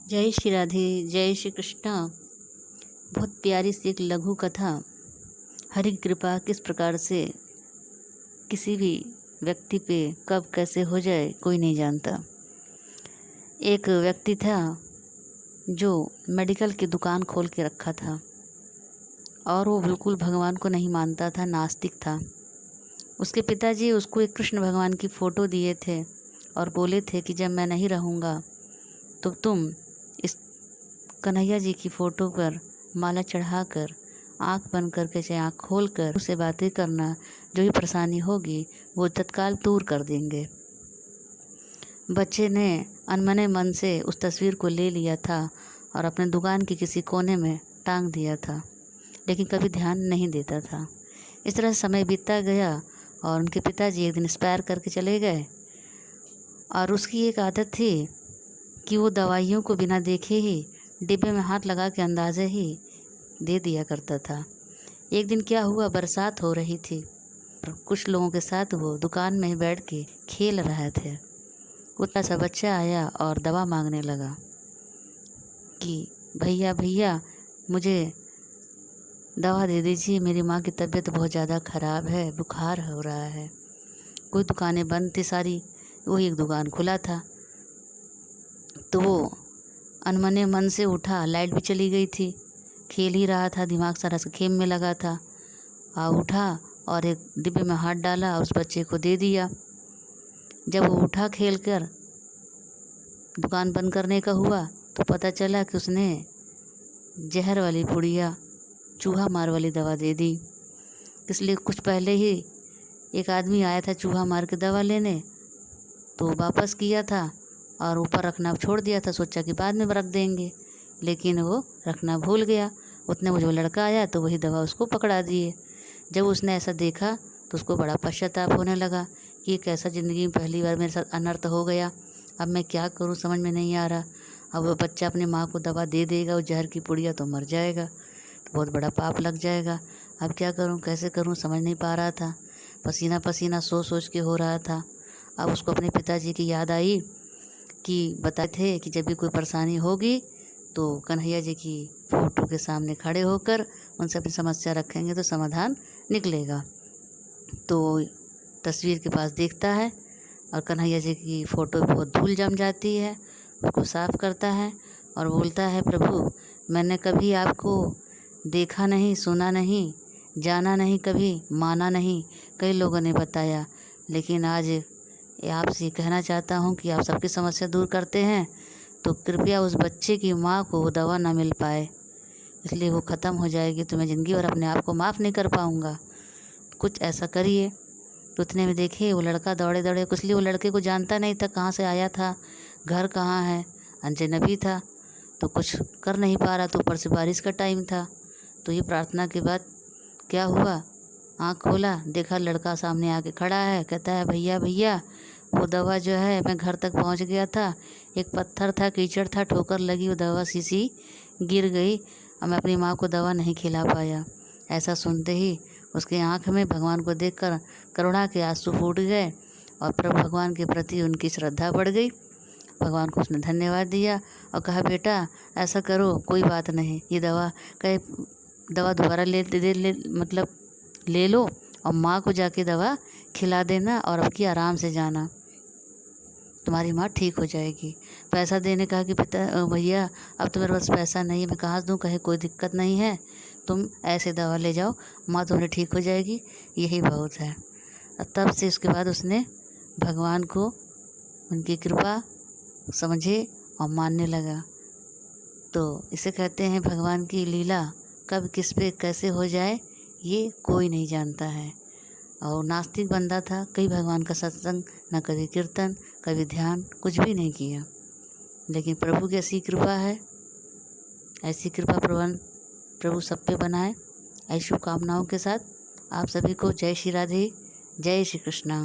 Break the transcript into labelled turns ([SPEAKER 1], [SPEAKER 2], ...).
[SPEAKER 1] जय श्री राधे, जय श्री कृष्णा। बहुत प्यारी सी एक लघु कथा। हरि की कृपा किस प्रकार से किसी भी व्यक्ति पे कब कैसे हो जाए कोई नहीं जानता। एक व्यक्ति था जो मेडिकल की दुकान खोल के रखा था और वो बिल्कुल भगवान को नहीं मानता था, नास्तिक था। उसके पिताजी उसको एक कृष्ण भगवान की फ़ोटो दिए थे और बोले थे कि जब मैं नहीं रहूँगा तो तुम इस कन्हैया जी की फ़ोटो पर माला चढ़ाकर आँख बंद करके चाहे आँख खोल कर उससे बातें करना, जो भी परेशानी होगी वो तत्काल दूर कर देंगे। बच्चे ने अनमने मन से उस तस्वीर को ले लिया था और अपने दुकान के किसी कोने में टांग दिया था, लेकिन कभी ध्यान नहीं देता था। इस तरह समय बीतता गया और उनके पिताजी एक दिन एक्सपायर करके चले गए। और उसकी एक आदत थी कि वो दवाइयों को बिना देखे ही डिब्बे में हाथ लगा के अंदाज़े ही दे दिया करता था। एक दिन क्या हुआ, बरसात हो रही थी। कुछ लोगों के साथ वो दुकान में ही बैठ के खेल रहे थे। उतना सा बच्चा आया और दवा मांगने लगा कि भैया भैया मुझे दवा दे दीजिए, मेरी माँ की तबीयत बहुत ज़्यादा ख़राब है, बुखार हो रहा है। कोई दुकानें बंद थी सारी, वही एक दुकान खुला था। तो वो अनमने मन से उठा, लाइट भी चली गई थी, खेल ही रहा था, दिमाग सारा खेम में लगा था। उठा और एक डिब्बे में हाथ डाला और उस बच्चे को दे दिया। जब वो उठा खेल कर दुकान बंद करने का हुआ तो पता चला कि उसने जहर वाली पुड़िया, चूहा मार वाली दवा दे दी। इसलिए कुछ पहले ही एक आदमी आया था चूहा मार के दवा लेने, तो वापस किया था और ऊपर रखना छोड़ दिया था, सोचा कि बाद में रख देंगे, लेकिन वो रखना भूल गया। उतने में जो लड़का आया तो वही दवा उसको पकड़ा दिए। जब उसने ऐसा देखा तो उसको बड़ा पश्चाताप होने लगा कि एक ऐसा ज़िंदगी में पहली बार मेरे साथ अनर्थ हो गया, अब मैं क्या करूं समझ में नहीं आ रहा। अब वो बच्चा अपनी माँ को दवा दे देगा, वो जहर की पुड़िया तो मर जाएगा, तो बहुत बड़ा पाप लग जाएगा। अब क्या करूं, कैसे करूं, समझ नहीं पा रहा था। पसीना पसीना सोच सोच के हो रहा था। अब उसको अपने पिताजी की याद आई कि बताए थे कि जब भी कोई परेशानी होगी तो कन्हैया जी की फ़ोटो के सामने खड़े होकर उनसे अपनी समस्या रखेंगे तो समाधान निकलेगा। तो तस्वीर के पास देखता है और कन्हैया जी की फ़ोटो पे बहुत धूल जम जाती है। उसको साफ़ करता है और बोलता है, प्रभु मैंने कभी आपको देखा नहीं, सुना नहीं, जाना नहीं, कभी माना नहीं, कई लोगों ने बताया, लेकिन आज आपसे कहना चाहता हूँ कि आप सबकी समस्या दूर करते हैं, तो कृपया उस बच्चे की माँ को वो दवा ना मिल पाए, इसलिए वो ख़त्म हो जाएगी, तो मैं ज़िंदगी भर अपने आप को माफ़ नहीं कर पाऊँगा, कुछ ऐसा करिए। तो उतने में देखिए वो लड़का दौड़े दौड़े, कुछ लिए वो लड़के को जानता नहीं था कहाँ से आया था, घर कहाँ है, अनजानबी था, तो कुछ कर नहीं पा रहा। तो ऊपर से बारिश का टाइम था। तो ये प्रार्थना के बाद क्या हुआ, आँख खोला, देखा लड़का सामने आके खड़ा है। कहता है, भैया भैया वो दवा जो है, मैं घर तक पहुंच गया था, एक पत्थर था, कीचड़ था, ठोकर लगी, वो दवा शीशी गिर गई और मैं अपनी माँ को दवा नहीं खिला पाया। ऐसा सुनते ही उसके आँख में भगवान को देखकर करुणा के आंसू फूट गए और प्रभु भगवान के प्रति उनकी श्रद्धा बढ़ गई। भगवान को उसने धन्यवाद दिया और कहा, बेटा ऐसा करो, कोई बात नहीं, ये दवा कहे दवा दोबारा मतलब ले लो और माँ को जाके दवा खिला देना और अब की आराम से जाना, तुम्हारी माँ ठीक हो जाएगी। पैसा देने कहा कि भैया अब तो मेरे पास पैसा नहीं है, मैं कहाँ से दूँ। कहे कोई दिक्कत नहीं है, तुम ऐसे दवा ले जाओ, माँ तुम्हारी ठीक हो जाएगी, यही बहुत है। और तब से उसके बाद उसने भगवान को, उनकी कृपा समझे और मानने लगा। तो इसे कहते हैं भगवान की लीला कब किस पे कैसे हो जाए ये कोई नहीं जानता है। और नास्तिक बंदा था, कभी भगवान का सत्संग, न कभी कीर्तन, कभी ध्यान, कुछ भी नहीं किया, लेकिन प्रभु की ऐसी कृपा है, ऐसी कृपा प्रभु सब पे बनाए। ऐसी शुभकामनाओं के साथ आप सभी को जय श्री राधे, जय श्री कृष्णा।